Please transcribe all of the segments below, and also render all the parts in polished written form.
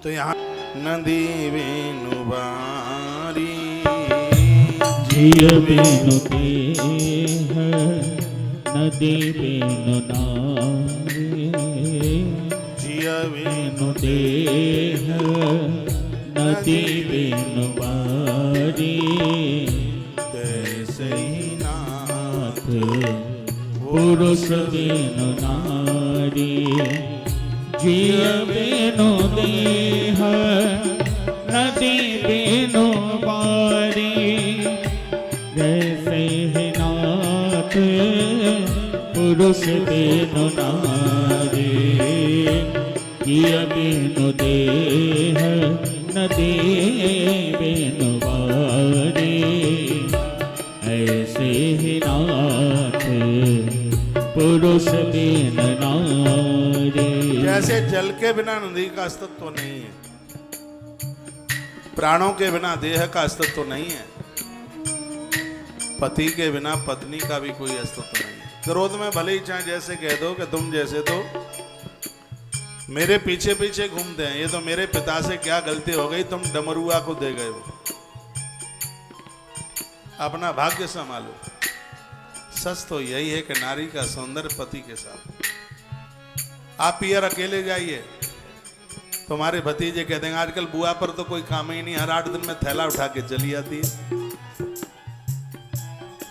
तो यहाँ नदी वेणुबारी जिय बेनु देह नदी बेनु नारी जिय बेनु देह नदी बेनु बारी तैसे ही नाथ पुरुष बेनु नारी जिय बेनु देह नदी बेनु बारी जैसे ही नाथ पुरुष बेनु नारी जिय बेनु देह नदी बेनु बारी ऐसे ही नाथ पुरुष बेनु नारी। जैसे जल के बिना नदी का अस्तित्व तो नहीं है, प्राणों के बिना देह का अस्तित्व तो नहीं है, पति के बिना पत्नी का भी कोई अस्तित्व नहीं है। क्रोध में भले ही चाहे जैसे कह दो कि तुम जैसे तो मेरे पीछे पीछे घूमते हैं, ये तो मेरे पिता से क्या गलती हो गई, तुम डमरुआ को दे गए हो, अपना भाग्य संभालो। सच तो यही है कि नारी का सौंदर्य पति के साथ। आप पियर अकेले जाइए, तुम्हारे भतीजे कह देंगे आजकल बुआ पर तो कोई काम ही नहीं, हर 8 दिन में थैला उठा के चली आती है।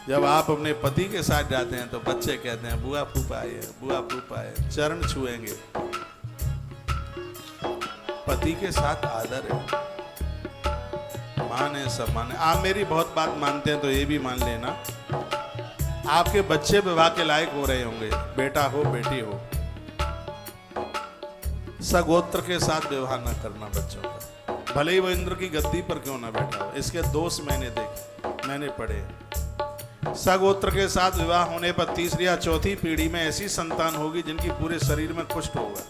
जब आप अपने पति के साथ जाते हैं तो बच्चे कहते हैं बुआ फूफा आए, बुआ फूफा आए, चरण छुएंगे। पति के साथ आदर है, मान है, सम्मान है। आप मेरी बहुत बात मानते हैं तो ये भी मान लेना, आपके बच्चे विवाह के लायक हो रहे होंगे, बेटा हो बेटी हो, सगोत्र के साथ विवाह न करना बच्चों का, भले ही वो इंद्र की गद्दी पर क्यों ना बैठा हो। इसके दोष मैंने देखे, मैंने पढ़े। सगोत्र के साथ विवाह होने पर तीसरी या चौथी पीढ़ी में ऐसी संतान होगी जिनकी पूरे शरीर में कुष्ठ होगा,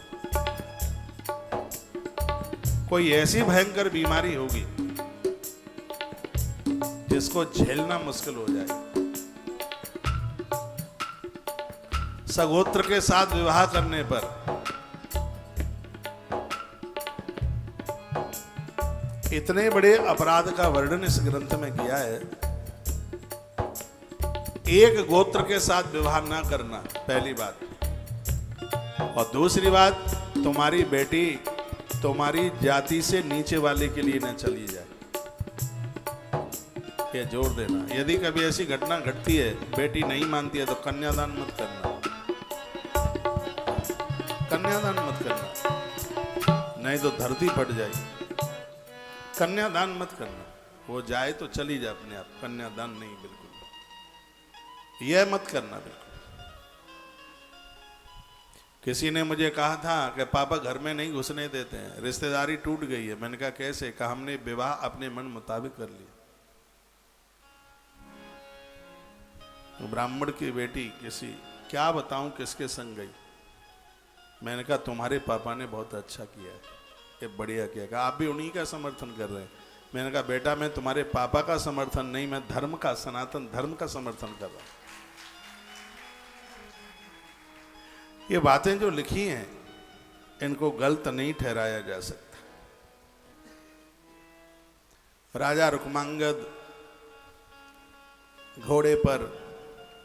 कोई ऐसी भयंकर बीमारी होगी जिसको झेलना मुश्किल हो जाए। सगोत्र के साथ विवाह करने पर इतने बड़े अपराध का वर्णन इस ग्रंथ में किया है। एक गोत्र के साथ विवाह ना करना पहली बात, और दूसरी बात तुम्हारी बेटी तुम्हारी जाति से नीचे वाले के लिए न चली जाए, ये जोर देना। यदि कभी ऐसी घटना घटती है, बेटी नहीं मानती है तो कन्यादान मत करना, कन्यादान मत करना, नहीं तो धरती फट जाएगी। कन्यादान मत करना, वो जाए तो चली जाए अपने आप, कन्यादान नहीं, बिल्कुल यह मत करना बिल्कुल। किसी ने मुझे कहा था कि पापा घर में नहीं घुसने देते हैं, रिश्तेदारी टूट गई है। मैंने कहा कैसे? कहा हमने विवाह अपने मन मुताबिक कर लिया। तो ब्राह्मण की बेटी किसी, क्या बताऊं किसके संग गई। मैंने कहा तुम्हारे पापा ने बहुत अच्छा किया है, ये बढ़िया किया। कहा आप भी उन्हीं का समर्थन कर रहे हैं। मैंने कहा बेटा मैं तुम्हारे पापा का समर्थन नहीं, मैं धर्म का, सनातन धर्म का समर्थन कर रहा हूं। ये बातें जो लिखी हैं इनको गलत नहीं ठहराया जा सकता। राजा रुक्मांगद घोड़े पर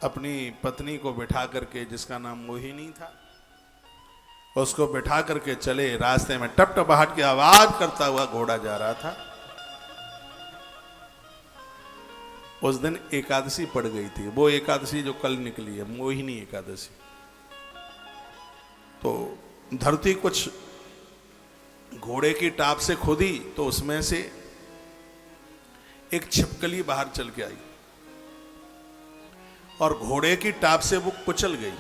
अपनी पत्नी को बिठा करके, जिसका नाम मोहिनी था, उसको बिठा करके चले। रास्ते में टपटपाहट की आवाज करता हुआ घोड़ा जा रहा था। उस दिन एकादशी पड़ गई थी, वो एकादशी जो कल निकली है, मोहिनी एकादशी। तो धरती कुछ घोड़े की टाप से खुदी तो उसमें से एक छिपकली बाहर चल के आई और घोड़े की टाप से वो कुचल गई,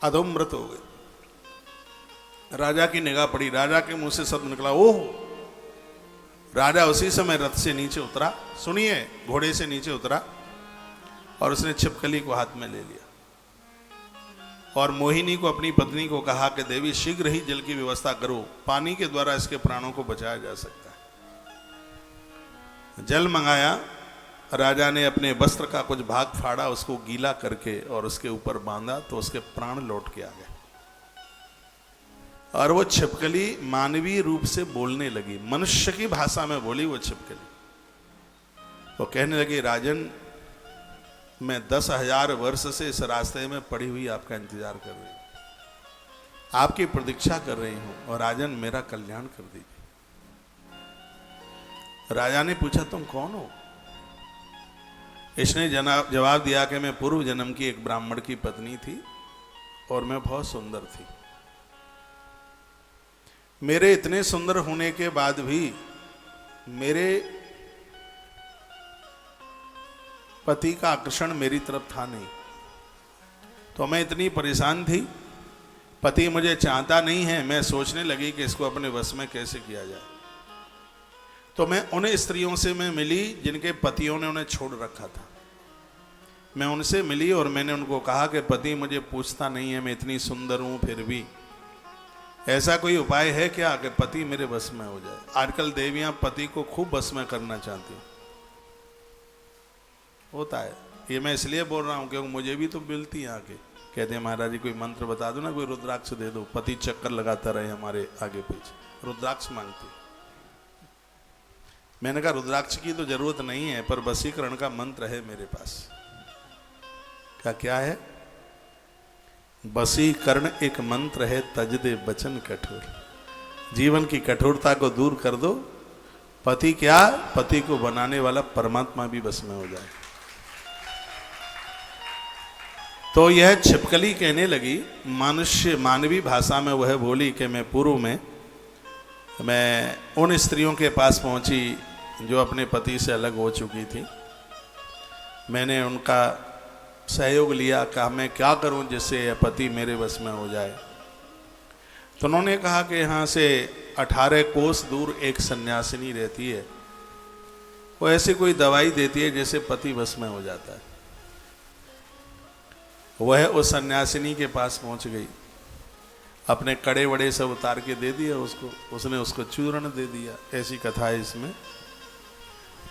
अधोमृत हो गई। राजा की निगाह पड़ी, राजा के मुंह से शब्द निकला ओह। राजा उसी समय रथ से नीचे उतरा, सुनिए, घोड़े से नीचे उतरा और उसने छिपकली को हाथ में ले लिया और मोहिनी को, अपनी पत्नी को कहा कि देवी शीघ्र ही जल की व्यवस्था करो, पानी के द्वारा इसके प्राणों को बचाया जा सकता है। जल मंगाया, राजा ने अपने वस्त्र का कुछ भाग फाड़ा, उसको गीला करके और उसके ऊपर बांधा तो उसके प्राण लौट के आ गए। और वो छिपकली मानवीय रूप से बोलने लगी, मनुष्य की भाषा में बोली वो छिपकली। वो कहने लगी, राजन मैं 10,000 वर्ष से इस रास्ते में पड़ी हुई आपका इंतजार कर रही हूं, आपकी प्रतीक्षा कर रही हूं, और राजन मेरा कल्याण कर दीजिए। राजा ने पूछा, तुम कौन हो? इसने जवाब दिया कि मैं पूर्व जन्म की एक ब्राह्मण की पत्नी थी और मैं बहुत सुंदर थी। मेरे इतने सुंदर होने के बाद भी मेरे पति का आकर्षण मेरी तरफ था नहीं, तो मैं इतनी परेशान थी, पति मुझे चाहता नहीं है। मैं सोचने लगी कि इसको अपने वश में कैसे किया जाए। तो मैं उन स्त्रियों से मैं मिली जिनके पतियों ने उन्हें छोड़ रखा था। मैं उनसे मिली और मैंने उनको कहा कि पति मुझे पूछता नहीं है, मैं इतनी सुंदर हूं, फिर भी ऐसा कोई उपाय है क्या कि पति मेरे बस में हो जाए? आजकल देवियां पति को खूब बस में करना चाहती हैं, होता है। ये मैं इसलिए बोल रहा हूं क्योंकि मुझे भी तो मिलती है आके, कहते हैं महाराज जी कोई मंत्र बता दो ना, कोई रुद्राक्ष दे दो, पति चक्कर लगाता रहे हमारे आगे पीछे, रुद्राक्ष मांगती। मैंने कहा रुद्राक्ष की तो जरूरत नहीं है, पर वशीकरण का मंत्र है मेरे पास। क्या है? वशीकरण एक मंत्र है, तज दे वचन कठोर। जीवन की कठोरता को दूर कर दो, पति क्या, पति को बनाने वाला परमात्मा भी बस में हो जाए। तो यह छिपकली कहने लगी, मानवी भाषा में वह बोली कि मैं पूर्व में मैं उन स्त्रियों के पास पहुंची जो अपने पति से अलग हो चुकी थी। मैंने उनका सहयोग लिया, कहा मैं क्या करूं जिससे यह पति मेरे वश में हो जाए। तो उन्होंने कहा कि यहाँ से 18 कोस दूर एक सन्यासिनी रहती है, वो ऐसी कोई दवाई देती है जैसे पति वश में हो जाता है। वह उस सन्यासिनी के पास पहुंच गई, अपने कड़े वड़े सब उतार के दे दिया उसको, उसने उसको चूर्ण दे दिया। ऐसी कथा है इसमें।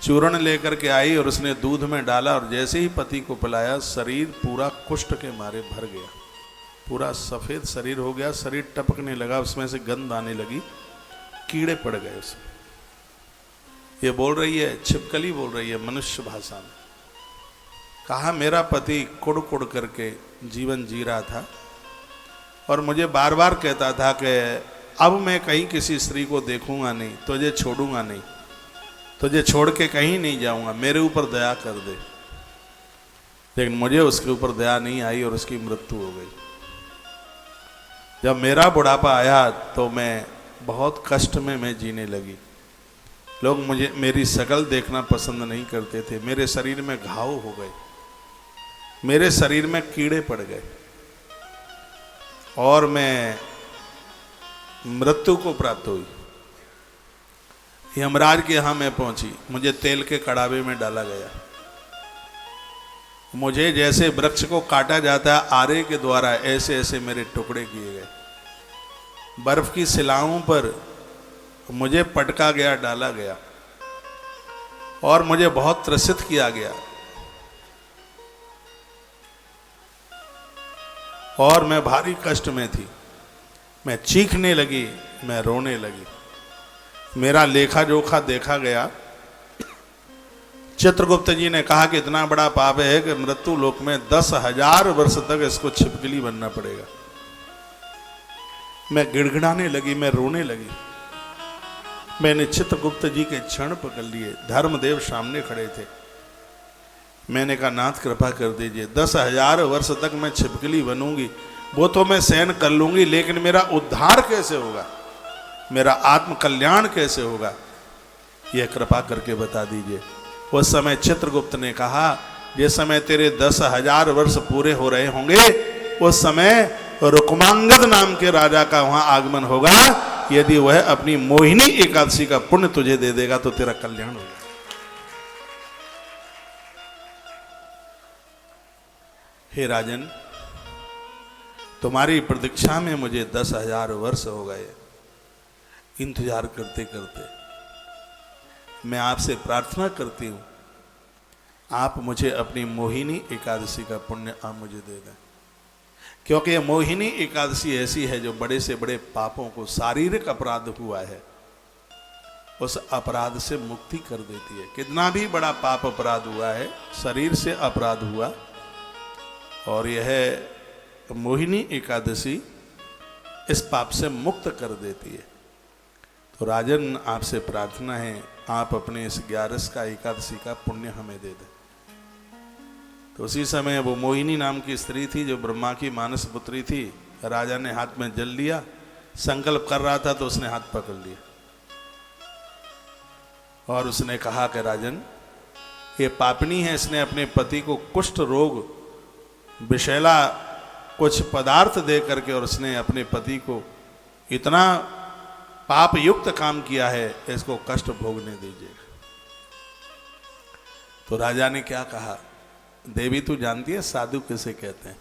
चूर्ण लेकर के आई और उसने दूध में डाला और जैसे ही पति को पिलाया, शरीर पूरा कुष्ठ के मारे भर गया, पूरा सफेद शरीर हो गया, शरीर टपकने लगा, उसमें से गंध आने लगी, कीड़े पड़ गए उसमें। ये बोल रही है, छिपकली बोल रही है मनुष्य भाषा में। कहा मेरा पति कुड़ कुड़ करके जीवन जी रहा था और मुझे बार बार कहता था कि अब मैं कहीं किसी स्त्री को देखूंगा नहीं, तुझे छोड़ूंगा नहीं, तुझे छोड़ के कहीं नहीं जाऊंगा, मेरे ऊपर दया कर दे। लेकिन मुझे उसके ऊपर दया नहीं आई और उसकी मृत्यु हो गई। जब मेरा बुढ़ापा आया तो मैं बहुत कष्ट में मैं जीने लगी। लोग मुझे मेरी शक्ल देखना पसंद नहीं करते थे, मेरे शरीर में घाव हो गए, मेरे शरीर में कीड़े पड़ गए और मैं मृत्यु को प्राप्त हुई। यमराज के यहाँ मैं पहुंची, मुझे तेल के कड़ावे में डाला गया। मुझे जैसे वृक्ष को काटा जाता है आरे के द्वारा, ऐसे ऐसे मेरे टुकड़े किए गए। बर्फ की शिलाओं पर मुझे पटका गया, डाला गया और मुझे बहुत त्रसित किया गया और मैं भारी कष्ट में थी। मैं चीखने लगी, मैं रोने लगी। मेरा लेखा जोखा देखा गया। चित्रगुप्त जी ने कहा कि इतना बड़ा पाप है कि मृत्यु लोक में 10,000 वर्ष तक इसको छिपकली बनना पड़ेगा। मैं गिड़गिड़ाने लगी, मैं रोने लगी। मैंने चित्रगुप्त जी के क्षण पकड़ लिए, धर्मदेव सामने खड़े थे। मैंने कहा नाथ कृपा कर दीजिए, 10,000 वर्ष तक मैं छिपकली बनूंगी वो तो मैं सहन कर लूंगी, लेकिन मेरा उद्धार कैसे होगा, मेरा आत्म कल्याण कैसे होगा, यह कृपा करके बता दीजिए। उस समय चित्रगुप्त ने कहा जिस समय तेरे 10,000 वर्ष पूरे हो रहे होंगे उस समय रुक्मांगद नाम के राजा का वहां आगमन होगा। यदि वह अपनी मोहिनी एकादशी का पुण्य तुझे दे देगा तो तेरा कल्याण होगा। हे राजन, तुम्हारी प्रतीक्षा में मुझे 10,000 वर्ष हो गए, इंतजार करते करते। मैं आपसे प्रार्थना करती हूं, आप मुझे अपनी मोहिनी एकादशी का पुण्य आप मुझे दे दें। क्योंकि ये मोहिनी एकादशी ऐसी है जो बड़े से बड़े पापों को, शारीरिक अपराध हुआ है उस अपराध से मुक्ति कर देती है। कितना भी बड़ा पाप अपराध हुआ है, शरीर से अपराध हुआ, और यह मोहिनी एकादशी इस पाप से मुक्त कर देती है। तो राजन, आपसे प्रार्थना है आप अपने इस 11 का एकादशी का पुण्य हमें दे दें। तो उसी समय वो मोहिनी नाम की स्त्री थी जो ब्रह्मा की मानस पुत्री थी। राजा ने हाथ में जल लिया, संकल्प कर रहा था तो उसने हाथ पकड़ लिया और उसने कहा कि राजन, ये पापनी है, इसने अपने पति को कुष्ठ रोग, विषैला कुछ पदार्थ दे करके, और उसने अपने पति को इतना पाप युक्त काम किया है, इसको कष्ट भोगने दीजिए। तो राजा ने क्या कहा, देवी तू जानती है साधु किसे कहते हैं?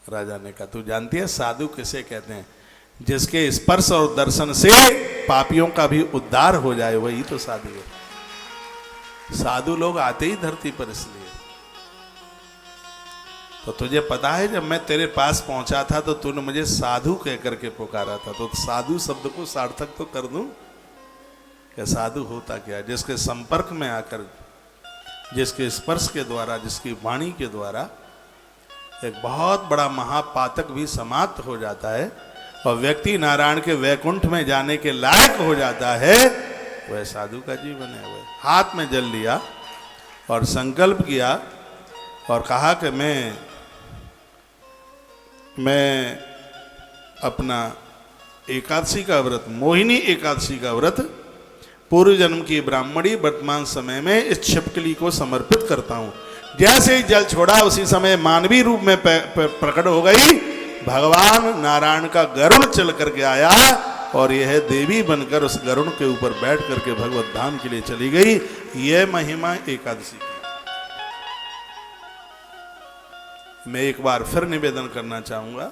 राजा ने कहा तू जानती है साधु किसे कहते हैं? जिसके स्पर्श और दर्शन से पापियों का भी उद्धार हो जाए, वही तो साधु है। साधु लोग आते ही धरती पर इसलिए। तो तुझे पता है जब मैं तेरे पास पहुंचा था तो तूने मुझे साधु कह करके पुकारा था, तो साधु शब्द को सार्थक तो कर दूं कि साधु होता क्या? जिसके संपर्क में आकर, जिसके स्पर्श के द्वारा, जिसकी वाणी के द्वारा एक बहुत बड़ा महापातक भी समाप्त हो जाता है और व्यक्ति नारायण के वैकुंठ में जाने के लायक हो जाता है, वह साधु का जीवन है। वह हाथ में जल लिया और संकल्प किया और कहा कि मैं अपना एकादशी का व्रत, मोहिनी एकादशी का व्रत, पूर्व जन्म की ब्राह्मणी वर्तमान समय में इस छिपकली को समर्पित करता हूं। जैसे ही जल छोड़ा उसी समय मानवीय रूप में प्रकट हो गई, भगवान नारायण का गरुड़ चल करके आया और यह देवी बनकर उस गरुड़ के ऊपर बैठ करके भगवत धाम के लिए चली गई। यह महिमा एकादशी की। मैं एक बार फिर निवेदन करना चाहूंगा,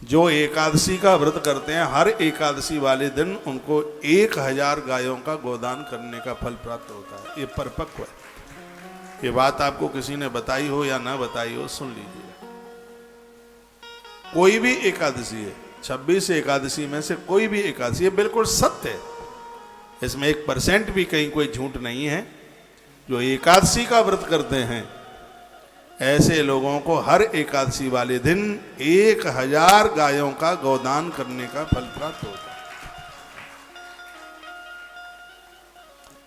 जो एकादशी का व्रत करते हैं, हर एकादशी वाले दिन उनको 1000 गायों का गोदान करने का फल प्राप्त होता है। ये परिपक्व है। ये बात आपको किसी ने बताई हो या ना बताई हो, सुन लीजिए। कोई भी एकादशी है, 26 एकादशी में से कोई भी एकादशी, ये बिल्कुल सत्य है, इसमें 1% भी कहीं कोई झूठ नहीं है। जो एकादशी का व्रत करते हैं ऐसे लोगों को हर एकादशी वाले दिन 1000 गायों का गोदान करने का फल प्राप्त होता है।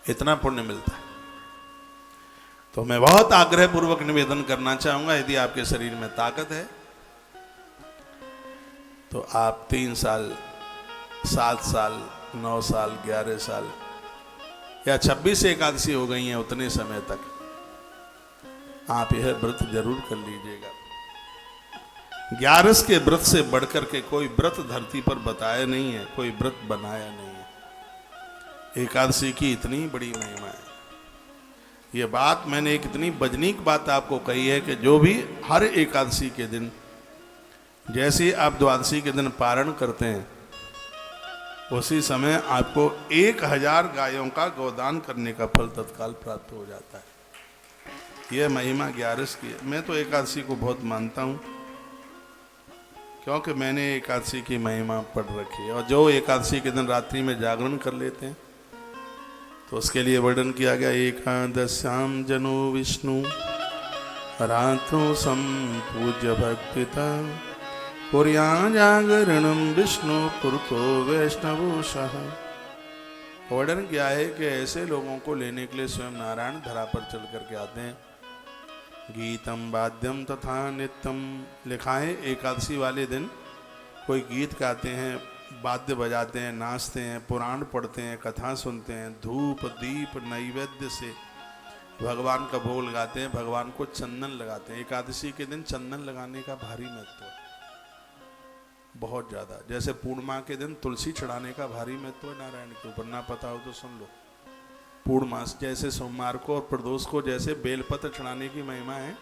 इतना पुण्य मिलता है। तो मैं बहुत आग्रह पूर्वक निवेदन करना चाहूंगा, यदि आपके शरीर में ताकत है तो आप 3 साल, 7 साल, 9 साल, 11 साल या 26 एकादशी हो गई हैं, उतने समय तक आप यह व्रत जरूर कर लीजिएगा। 11 के व्रत से बढ़कर के कोई व्रत धरती पर बताया नहीं है, कोई व्रत बनाया नहीं है। एकादशी की इतनी बड़ी महिमा है। ये बात मैंने एक इतनी बजनीक बात आपको कही है कि जो भी हर एकादशी के दिन, जैसे आप द्वादशी के दिन पारण करते हैं, उसी समय आपको 1000 गायों का गोदान करने का फल तत्काल प्राप्त हो जाता है। यह महिमा 11 की है। मैं तो एकादशी को बहुत मानता हूँ, क्योंकि मैंने एकादशी की महिमा पढ़ रखी है। और जो एकादशी के दिन रात्रि में जागरण कर लेते हैं तो उसके लिए वर्णन किया गया, एकादश्याम जनो विष्णु रात्रो संपूज्य भक्तिता कुर्या जागरणम विष्णु पुरतो वैष्णवोषः। वर्णन किया है कि ऐसे लोगों को लेने के लिए स्वयं नारायण धरा पर चल करके आते हैं। गीतम वाद्यम तथा नित्यम, लिखा है एकादशी वाले दिन कोई गीत गाते हैं, वाद्य बजाते हैं, नाचते हैं, पुराण पढ़ते हैं, कथा सुनते हैं, धूप दीप नैवेद्य से भगवान का भोग लगाते हैं, भगवान को चंदन लगाते हैं। एकादशी के दिन चंदन लगाने का भारी महत्व है, बहुत ज़्यादा। जैसे पूर्णिमा के दिन तुलसी चढ़ाने का भारी महत्व है नारायण के ऊपर, ना पता हो तो सुन लो। पूर्णमास जैसे सोमवार को और प्रदोष को जैसे बेलपत्र चढ़ाने की महिमा है,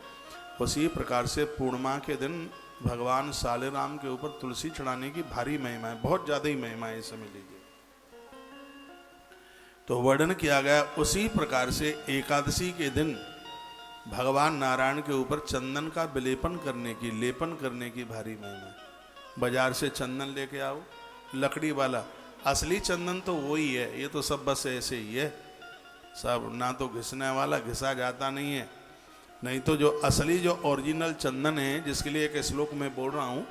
उसी प्रकार से पूर्णिमा के दिन भगवान सालेराम के ऊपर तुलसी चढ़ाने की भारी महिमा है, बहुत ज़्यादा ही महिमा है, समझ लीजिए। तो वर्णन किया गया उसी प्रकार से एकादशी के दिन भगवान नारायण के ऊपर चंदन का विलेपन करने की, लेपन करने की भारी महिमा है। बाजार से चंदन लेके आओ, लकड़ी वाला, असली चंदन तो वही है, ये तो सब बस ऐसे ही है सब, ना तो घिसने वाला, घिसा जाता नहीं है। नहीं तो जो असली जो ओरिजिनल चंदन है, जिसके लिए एक श्लोक में बोल रहा हूँ,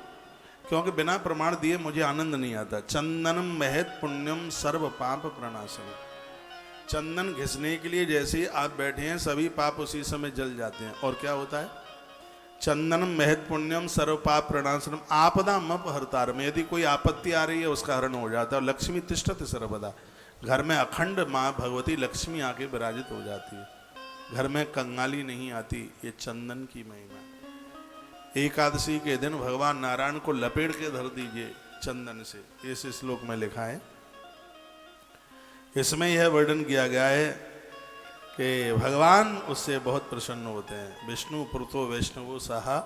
क्योंकि बिना प्रमाण दिए मुझे आनंद नहीं आता। चंदनम महत पुण्यम सर्व पाप प्रणाशनम। चंदन घिसने के लिए जैसे ही आप बैठे हैं सभी पाप उसी समय जल जाते हैं। और क्या होता है? चंदनम महत पुण्यम सर्व पाप प्रणाशनम आपदा मप हरतारम। यदि कोई आपत्ति आ रही है उसका हरण हो जाता है। और लक्ष्मी तिष्ठति सर्वदा। घर में अखंड माँ भगवती लक्ष्मी आके विराजित हो जाती है। घर में कंगाली नहीं आती। ये चंदन की महिमा। एकादशी के दिन भगवान नारायण को लपेट के धर दीजिए चंदन से, इस श्लोक में लिखा है। इसमें यह वर्णन किया गया है कि भगवान उससे बहुत प्रसन्न होते हैं। विष्णु पुरतो वैष्णवो सहा।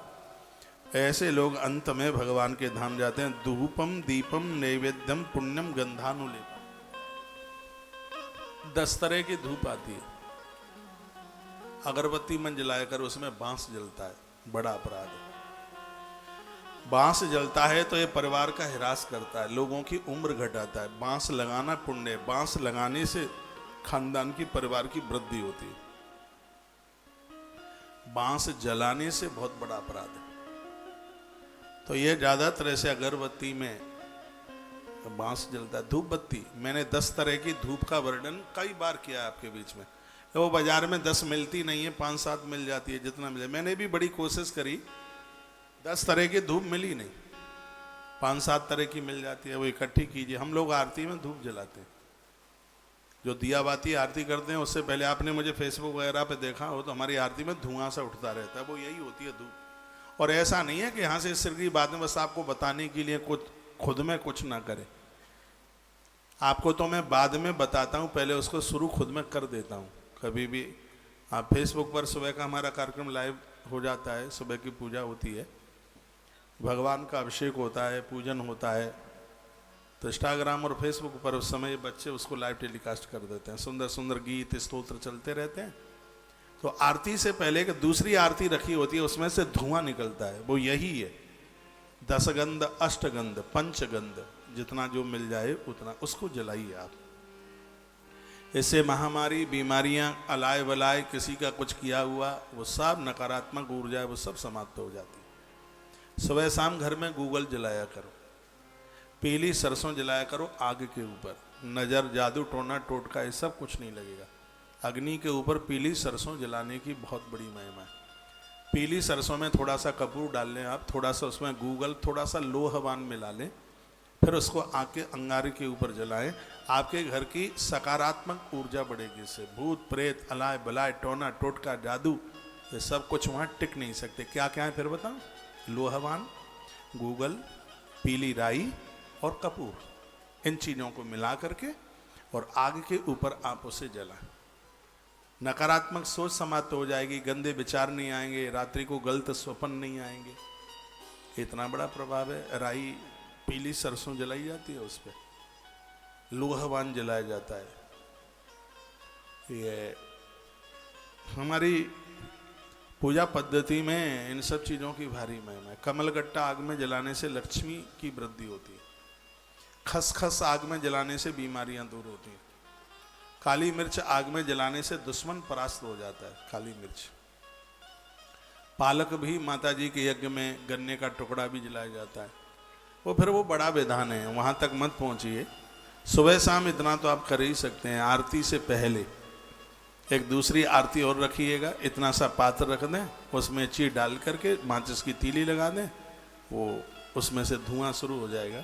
ऐसे लोग अंत में भगवान के धाम जाते हैं। धूपम दीपम नैवेद्यम पुण्यम गंधानुलेपम। 10 तरह की धूप आती है। अगरबत्ती मन जलाया कर, उसमें बांस जलता है, बड़ा अपराध है। बांस जलता है तो ये परिवार का हिरास करता है, लोगों की उम्र घटाता है। बांस लगाना पुण्य, बांस लगाने से खानदान की, परिवार की वृद्धि होती है। बांस जलाने से बहुत बड़ा अपराध है। तो ये ज्यादातर ऐसे अगरबत्ती में बांस जलता है। धूप बत्ती, मैंने 10 तरह की धूप का वर्णन कई बार किया आपके बीच में। वो बाजार में 10 मिलती नहीं है, 5-7 मिल जाती है, जितना मिले। मैंने भी बड़ी कोशिश करी, 10 तरह की धूप मिली नहीं, 5-7 तरह की मिल जाती है। वो इकट्ठी कीजिए। हम लोग आरती में धूप जलाते हैं। जो दिया बाती आरती करते हैं, उससे पहले आपने मुझे फेसबुक वगैरह पे देखा हो तो हमारी आरती में धुआं सा उठता रहता है, वो यही होती है धूप। और ऐसा नहीं है कि यहाँ से सिर की बातें बस आपको बताने के लिए कुछ खुद में कुछ ना करे। आपको तो मैं बाद में बताता हूँ, पहले उसको शुरू खुद में कर देता हूँ। कभी भी आप फेसबुक पर सुबह का हमारा कार्यक्रम लाइव हो जाता है, सुबह की पूजा होती है, भगवान का अभिषेक होता है, पूजन होता है। तो इंस्टाग्राम और फेसबुक पर उस समय बच्चे उसको लाइव टेलीकास्ट कर देते हैं। सुंदर सुंदर गीत स्तोत्र चलते रहते हैं। तो आरती से पहले कि दूसरी आरती रखी होती है, उसमें से धुआं निकलता है, वो यही है। 10 गंध, अष्टगंध, पंचगंध, जितना जो मिल जाए उतना उसको जलाइए आप। इससे महामारी, बीमारियां, अलाय वलाय, किसी का कुछ किया हुआ, वो सब नकारात्मक ऊर्जा है, वो सब समाप्त हो जाती है। सुबह शाम घर में गूगल जलाया करो, पीली सरसों जलाया करो आग के ऊपर। नज़र, जादू, टोना टोटका ये सब कुछ नहीं लगेगा। अग्नि के ऊपर पीली सरसों जलाने की बहुत बड़ी महिमा है। पीली सरसों में थोड़ा सा कपूर डाल लें आप, थोड़ा सा उसमें गूगल, थोड़ा सा लोहवान मिला लें, फिर उसको आके अंगारे के ऊपर जलाएं। आपके घर की सकारात्मक ऊर्जा बढ़ेगी। इससे भूत प्रेत, अलाय बलाय, टोना टोटका, जादू, ये सब कुछ वहाँ टिक नहीं सकते। क्या क्या है फिर बताओ? लोहवान, गूगल, पीली राई और कपूर, इन चीज़ों को मिला करके और आग के ऊपर आप उसे जलाएं। नकारात्मक सोच समाप्त हो जाएगी, गंदे विचार नहीं आएंगे, रात्रि को गलत स्वप्न नहीं आएंगे। इतना बड़ा प्रभाव है। राई, पीली सरसों जलाई जाती है, उस पर लोहवान जलाया जाता है। ये हमारी पूजा पद्धति में इन सब चीज़ों की भारी महिमा है। कमलगट्टा आग में जलाने से लक्ष्मी की वृद्धि होती है। खसखस आग में जलाने से बीमारियां दूर होती हैं। काली मिर्च आग में जलाने से दुश्मन परास्त हो जाता है। काली मिर्च, पालक भी माता जी के यज्ञ में गन्ने का टुकड़ा भी जलाया जाता है। वो फिर वो बड़ा विधान है, वहाँ तक मत पहुँचिए। सुबह शाम इतना तो आप कर ही सकते हैं। आरती से पहले एक दूसरी आरती और रखिएगा, इतना सा पात्र रख दें, उसमें चीज डाल करके माचिस की तीली लगा दें, वो उसमें से धुआं शुरू हो जाएगा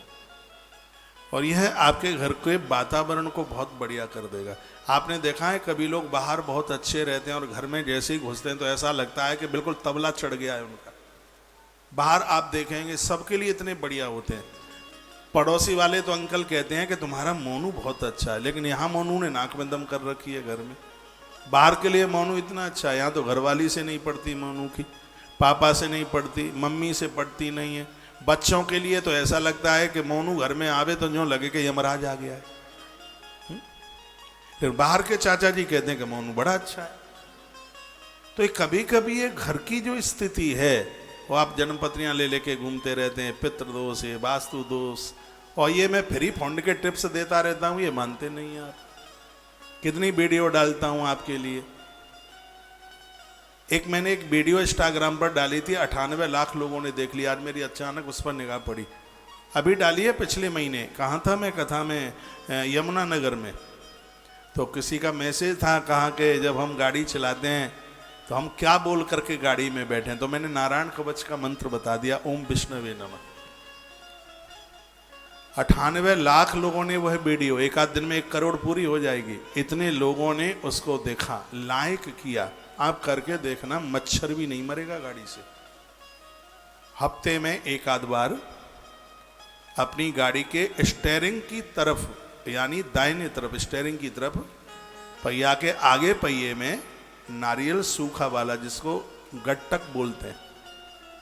और यह आपके घर के वातावरण को बहुत बढ़िया कर देगा। आपने देखा है कभी लोग बाहर बहुत अच्छे रहते हैं और घर में जैसे ही घुसते हैं तो ऐसा लगता है कि बिल्कुल तबला चढ़ गया है उनका। बाहर आप देखेंगे सबके लिए इतने बढ़िया होते हैं। पड़ोसी वाले तो अंकल कहते हैं कि तुम्हारा मोनू बहुत अच्छा है, लेकिन यहाँ मोनू ने नाक में दम कर रखी है घर में। बाहर के लिए मोनू इतना अच्छा है, यहाँ तो घरवाली से नहीं पड़ती मोनू की, पापा से नहीं पड़ती, मम्मी से पड़ती नहीं है। बच्चों के लिए तो ऐसा लगता है कि मोनू घर में आवे तो यूँ लगे कि यमराज आ गया है। फिर बाहर के चाचा जी कहते हैं कि मोनू बड़ा अच्छा है। तो ये कभी कभी ये घर की जो स्थिति है, वो आप जन्मपत्रियां ले लेके घूमते रहते हैं, पितृदोष है, वास्तु दोष, और ये मैं फ्री फंड के टिप्स देता रहता हूं, ये मानते नहीं आप। कितनी वीडियो डालता हूं आपके लिए। मैंने एक वीडियो इंस्टाग्राम पर डाली थी, 98 लाख लोगों ने देख लिया। आज मेरी अचानक उस पर निगाह पड़ी, अभी डाली है पिछले महीने। कहाँ था मैं, कथा में, यमुनानगर में। तो किसी का मैसेज था, कहा कि जब हम गाड़ी चलाते हैं तो हम क्या बोल करके गाड़ी में बैठे हैं। तो मैंने नारायण कवच का मंत्र बता दिया, ओम विष्णवे नमः। 98 लाख लोगों ने वह वीडियो, एक आध दिन में 1 करोड़ पूरी हो जाएगी, इतने लोगों ने उसको देखा, लाइक किया। आप करके देखना, मच्छर भी नहीं मरेगा गाड़ी से। हफ्ते में 1 आध बार अपनी गाड़ी के स्टीयरिंग की तरफ, यानी दाहिने तरफ स्टीयरिंग की तरफ, पहिया के आगे पहिए में नारियल सूखा वाला, जिसको गट्टक बोलते हैं,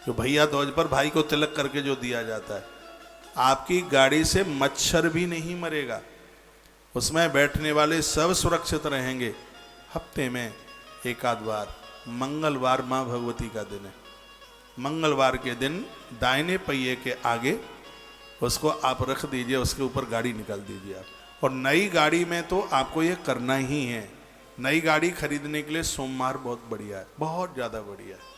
जो भैया ध्वज पर भाई को तिलक करके जो दिया जाता है, आपकी गाड़ी से मच्छर भी नहीं मरेगा, उसमें बैठने वाले सब सुरक्षित रहेंगे। हफ्ते में 1 आध बार, मंगलवार माँ भगवती का दिन है, मंगलवार के दिन दाहिने पहिए के आगे उसको आप रख दीजिए, उसके ऊपर गाड़ी निकाल दीजिए आप। और नई गाड़ी में तो आपको ये करना ही है। नई गाड़ी खरीदने के लिए सोमवार बहुत बढ़िया है, बहुत ज़्यादा बढ़िया है।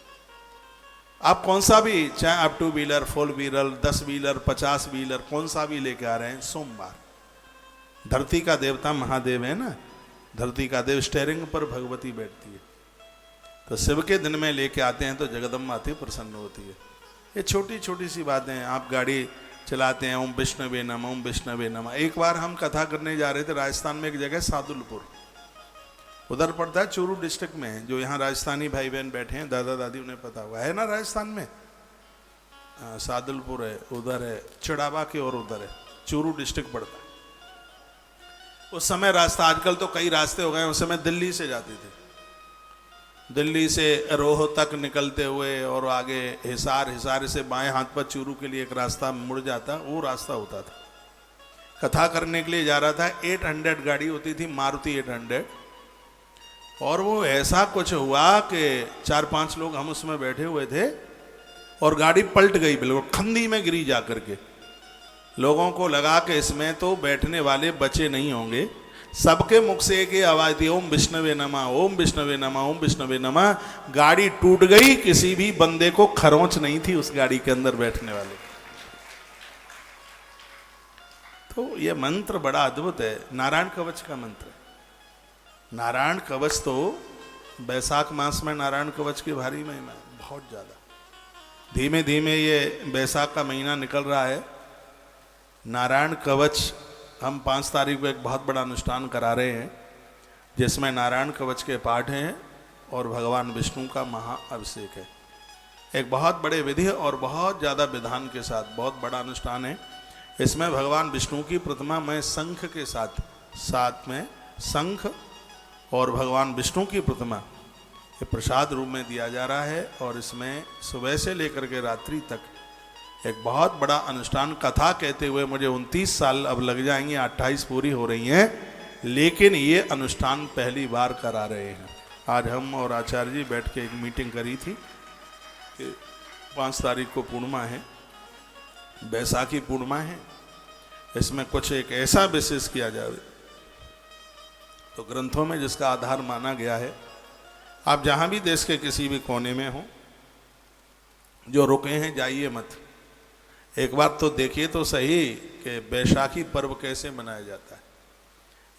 आप कौन सा भी, चाहे आप 2 व्हीलर, 4 व्हीलर, 10 व्हीलर, 50 व्हीलर, कौन सा भी लेके आ रहे हैं, सोमवार। धरती का देवता महादेव है ना, धरती का देव, स्टीयरिंग पर भगवती बैठती है। तो शिव के दिन में लेके आते हैं तो जगदम्बा आती प्रसन्न होती है। ये छोटी छोटी सी बातें हैं। आप गाड़ी चलाते हैं, ओम विष्णवे नमः, ओम विष्णवे नमः। एक बार हम कथा करने जा रहे थे राजस्थान में, एक जगह सादुलपुर, उधर पड़ता है, चूरू डिस्ट्रिक्ट में है। जो यहाँ राजस्थानी भाई बहन बैठे हैं, दादा दादी, उन्हें पता हुआ है ना, राजस्थान में सादुलपुर है, उधर है, चिड़ावा के और उधर है, चूरू डिस्ट्रिक्ट पड़ता है। उस समय रास्ता, आजकल तो कई रास्ते हो गए, उस समय दिल्ली से जाते थे, दिल्ली से रोहतक निकलते हुए और आगे हिसार, हिसार से बाएं हाथ पर चूरू के लिए एक रास्ता मुड़ जाता, वो रास्ता होता था। कथा करने के लिए जा रहा था, 800 गाड़ी होती थी, मारुति 800, और वो ऐसा कुछ हुआ कि 4-5 लोग हम उसमें बैठे हुए थे और गाड़ी पलट गई, बिल्कुल खंदी में गिरी जा करके। लोगों को लगा कि इसमें तो बैठने वाले बचे नहीं होंगे। सबके मुख से एक ही आवाज थी, ओम विष्णवे नमः, ओम विष्णवे नमः, ओम विष्णवे नमः। गाड़ी टूट गई, किसी भी बंदे को खरोंच नहीं थी उस गाड़ी के अंदर बैठने वाले। तो ये मंत्र बड़ा अद्भुत है, नारायण कवच का मंत्र है। नारायण कवच तो बैसाख मास में नारायण कवच की भारी महिमा है, बहुत ज्यादा। धीमे धीमे ये बैसाख का महीना निकल रहा है। नारायण कवच हम 5 तारीख को एक बहुत बड़ा अनुष्ठान करा रहे हैं, जिसमें नारायण कवच के पाठ हैं और भगवान विष्णु का महाअभिषेक है। एक बहुत बड़े विधि और बहुत ज़्यादा विधान के साथ बहुत बड़ा अनुष्ठान है। इसमें भगवान विष्णु की प्रतिमा में शंख के साथ में शंख और भगवान विष्णु की प्रतिमा ये प्रसाद रूप में दिया जा रहा है। और इसमें सुबह से लेकर के रात्रि तक एक बहुत बड़ा अनुष्ठान, कथा कहते हुए मुझे 29 साल अब लग जाएंगे, 28 पूरी हो रही हैं, लेकिन ये अनुष्ठान पहली बार करा रहे हैं। आज हम और आचार्य जी बैठ के एक मीटिंग करी थी कि 5 तारीख को पूर्णिमा है, बैसाखी पूर्णिमा है, इसमें कुछ एक ऐसा विशेष किया जाए। तो ग्रंथों में जिसका आधार माना गया है, आप जहाँ भी देश के किसी भी कोने में हो, जो रुके हैं जाइए मत, एक बार तो देखिए तो सही कि बैसाखी पर्व कैसे मनाया जाता है।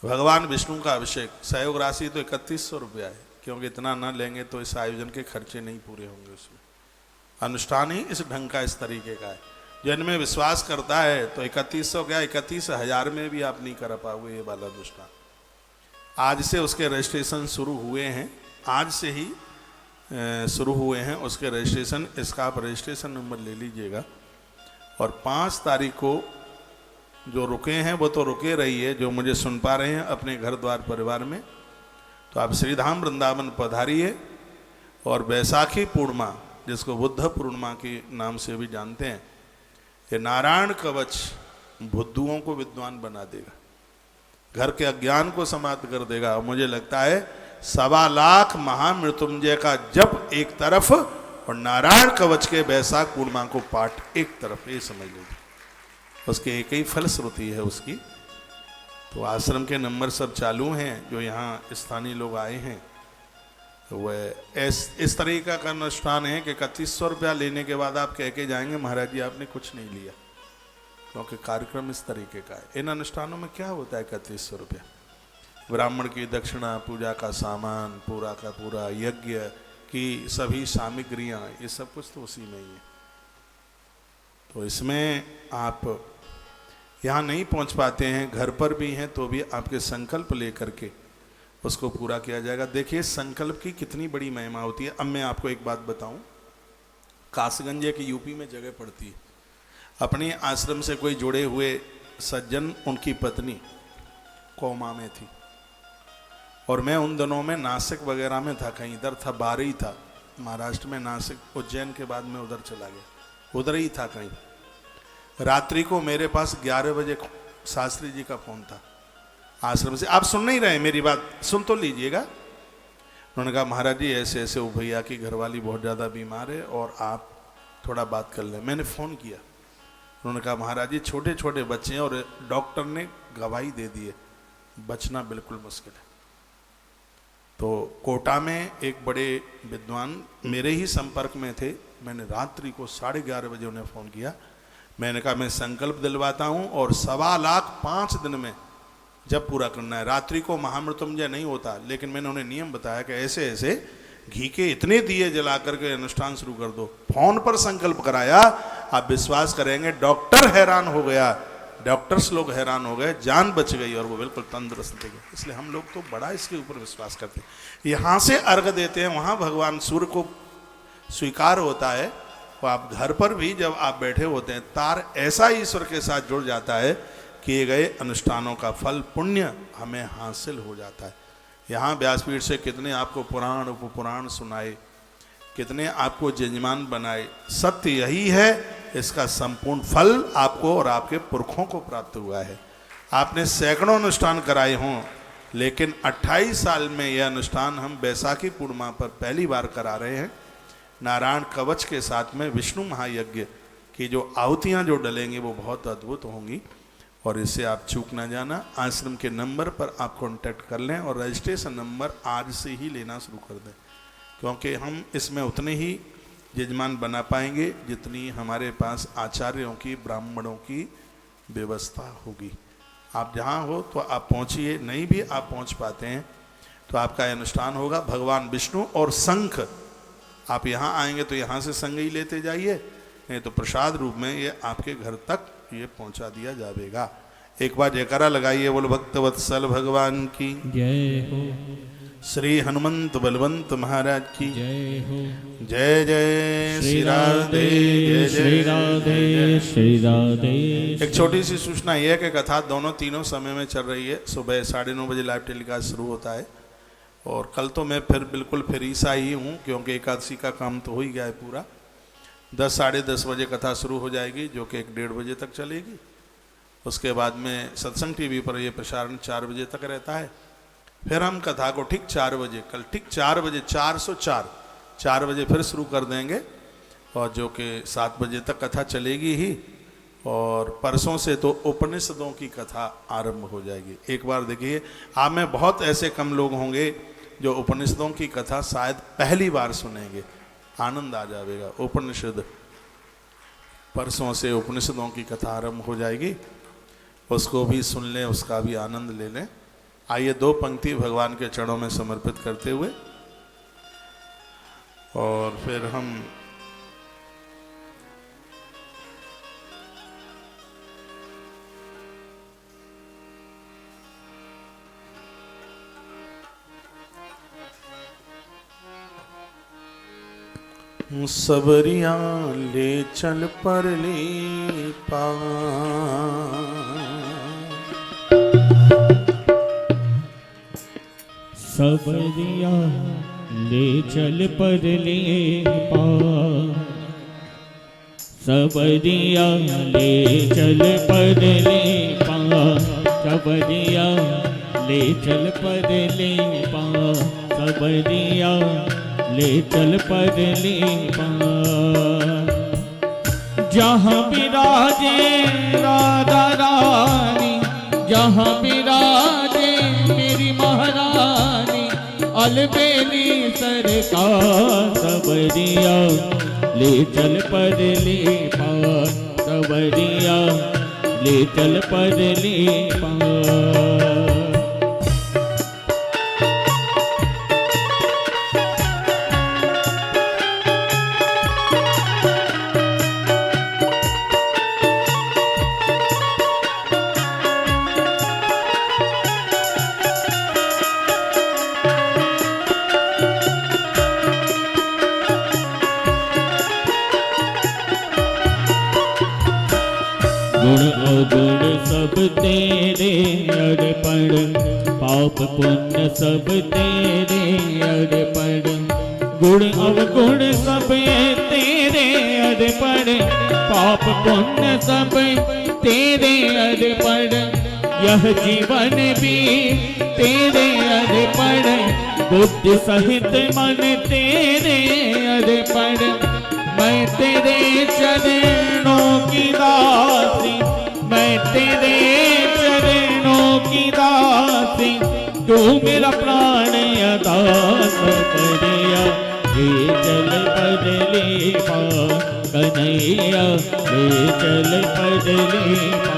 भगवान विष्णु का अभिषेक, सहयोग राशि तो 3100 रुपया है, क्योंकि इतना ना लेंगे तो इस आयोजन के खर्चे नहीं पूरे होंगे। उसमें अनुष्ठान ही इस ढंग का, इस तरीके का है। जिनमें विश्वास करता है तो 3100 क्या, 31,000 में भी आप नहीं कर पाओगे ये वाला अनुष्ठान। आज से उसके रजिस्ट्रेशन शुरू हुए हैं, आज से ही शुरू हुए हैं उसके रजिस्ट्रेशन। इसका आप रजिस्ट्रेशन नंबर ले लीजिएगा। और 5 तारीख को जो रुके हैं वो तो रुके रहिए, जो मुझे सुन पा रहे हैं अपने घर द्वार परिवार में, तो आप श्रीधाम वृंदावन पधारिए। और बैसाखी पूर्णिमा, जिसको बुद्ध पूर्णिमा के नाम से भी जानते हैं, ये नारायण कवच बुद्धुओं को विद्वान बना देगा, घर के अज्ञान को समाप्त कर देगा। और मुझे लगता है 1.25 महामृत्युंजय का जप एक तरफ और नारायण कवच के बैसाख पूर्णिमा को पाठ एक तरफ, ये समझ लीजिए। उसके एक ही फलश्रुति है उसकी। तो आश्रम के नंबर सब चालू हैं, जो यहाँ स्थानीय लोग आए हैं। तो वह इस तरीका का अनुष्ठान है कि 3100 रुपया लेने के बाद आप कह के जाएंगे महाराज जी आपने कुछ नहीं लिया, क्योंकि कार्यक्रम इस तरीके का है। इन अनुष्ठानों में क्या होता है 3100 रुपया, ब्राह्मण की दक्षिणा, पूजा का सामान, पूरा का पूरा यज्ञ की सभी सामग्रियां, ये सब कुछ तो उसी में ही है। तो इसमें आप यहाँ नहीं पहुँच पाते हैं, घर पर भी हैं तो भी आपके संकल्प लेकर के उसको पूरा किया जाएगा। देखिए संकल्प की कितनी बड़ी महिमा होती है। अब मैं आपको एक बात बताऊं, कासगंज की यूपी में जगह पड़ती है। अपने आश्रम से कोई जुड़े हुए सज्जन, उनकी पत्नी कोमा में थी और मैं उन दिनों में नासिक वगैरह में था, कहीं इधर था, बाहर ही था महाराष्ट्र में, नासिक उज्जैन के बाद में उधर चला गया, उधर ही था कहीं। रात्रि को मेरे पास 11 बजे शास्त्री जी का फोन था आश्रम से। आप सुन नहीं रहे मेरी बात, सुन तो लीजिएगा। उन्होंने कहा महाराज जी ऐसे ऐसे वो भैया की घरवाली बहुत ज़्यादा बीमार है और आप थोड़ा बात कर लें। मैंने फ़ोन किया, उन्होंने कहा महाराज जी छोटे छोटे बच्चे हैं और डॉक्टर ने गवाही दे दी है, बचना बिल्कुल मुश्किल है। तो कोटा में एक बड़े विद्वान मेरे ही संपर्क में थे, मैंने रात्रि को 11:30 बजे उन्हें फ़ोन किया। मैंने कहा मैं संकल्प दिलवाता हूँ और 1.25 लाख 5 दिन में जब पूरा करना है। रात्रि को महामृत्युंजय नहीं होता, लेकिन मैंने उन्हें नियम बताया कि ऐसे ऐसे घी के इतने दिए जला करके अनुष्ठान शुरू कर दो। फोन पर संकल्प कराया, आप विश्वास करेंगे डॉक्टर हैरान हो गया, डॉक्टर्स लोग हैरान हो गए, जान बच गई और वो बिल्कुल तंदुरुस्त थे। इसलिए हम लोग तो बड़ा इसके ऊपर विश्वास करते हैं। यहाँ से अर्घ देते हैं, वहाँ भगवान सूर्य को स्वीकार होता है। तो आप घर पर भी जब आप बैठे होते हैं, तार ऐसा ईश्वर के साथ जुड़ जाता है, किए गए अनुष्ठानों का फल पुण्य हमें हासिल हो जाता है। यहाँ व्यासपीठ से कितने आपको पुराण उपपुराण सुनाए, कितने आपको जजमान बनाए, सत्य यही है, इसका संपूर्ण फल आपको और आपके पुरखों को प्राप्त हुआ है। आपने सैकड़ों अनुष्ठान कराए हों, लेकिन 28 साल में यह अनुष्ठान हम बैसाखी पूर्णिमा पर पहली बार करा रहे हैं। नारायण कवच के साथ में विष्णु महायज्ञ की जो आहुतियाँ जो डलेंगी वो बहुत अद्भुत होंगी, और इससे आप चूक ना जाना। आश्रम के नंबर पर आप कांटेक्ट कर लें और रजिस्ट्रेशन नंबर आज से ही लेना शुरू कर दें, क्योंकि हम इसमें उतने ही यजमान बना पाएंगे जितनी हमारे पास आचार्यों की, ब्राह्मणों की व्यवस्था होगी। आप जहाँ हो तो आप पहुँचिए, नहीं भी आप पहुँच पाते हैं तो आपका अनुष्ठान होगा। भगवान विष्णु और शंख, आप यहाँ आएंगे तो यहाँ से संग ही लेते जाइए, नहीं तो प्रसाद रूप में ये आपके घर तक ये पहुंचा दिया जाएगा। एक बार जयकारा लगाइए, बोलो भक्त वत्सल भगवान की जय हो, श्री हनुमंत बलवंत महाराज की जय हो। जय जय श्री राधे, जय श्री राधे, श्री राधे। एक छोटी सी सूचना यह है कि कथा दोनों तीनों समय में चल रही है। सुबह 9:30 बजे लाइव टेलीकास्ट शुरू होता है, और कल तो मैं फिर बिल्कुल फ्री सा ही हूँ, क्योंकि एकादशी का काम तो हो ही गया है पूरा। 10 साढ़े 10 बजे कथा शुरू हो जाएगी, जो कि 1-1:30 बजे तक चलेगी। उसके बाद में सत्संग टीवी पर यह प्रसारण 4 बजे तक रहता है। फिर हम कथा को ठीक 4 बजे, कल ठीक 4 बजे 4 बजे फिर शुरू कर देंगे, और जो कि 7 बजे तक कथा चलेगी ही। और परसों से तो उपनिषदों की कथा आरंभ हो जाएगी। एक बार देखिए, आप में बहुत ऐसे कम लोग होंगे जो उपनिषदों की कथा शायद पहली बार सुनेंगे, आनंद आ जाएगा। उपनिषद परसों से उपनिषदों की कथा आरंभ हो जाएगी, उसको भी सुन लें, उसका भी आनंद ले लें। आइए 2 पंक्ति भगवान के चरणों में समर्पित करते हुए और फिर हम सबरिया ले चल पर ले पा, सबरिया ले चल पर ले पा, सबरिया ले चल पर ले पा, सबरिया ले चल पर ले पा सबरिया ले चल पर ले पा जहाँ विराजे राधा रानी जहाँ विराजे मेरी महारानी अलबेली सरकार सबरिया ले चल पर ले पा सबरिया ले चल पर ले पा गुण अवगुण सब तेरे अर्पण पाप पुण्य सब तेरे अर्पण गुण अवगुण सब तेरे अर्पण पाप पुण्य सब तेरे अर्पण यह जीवन भी तेरे अर्पण बुद्धि सहित मन तेरे अर्पण मैं तेरे चरणों की दासी मैं तेरे चरणों की दासी तू मेरा प्राण अदास करिया ले चल पर ले पा कन्हैया ले चल पर ले पा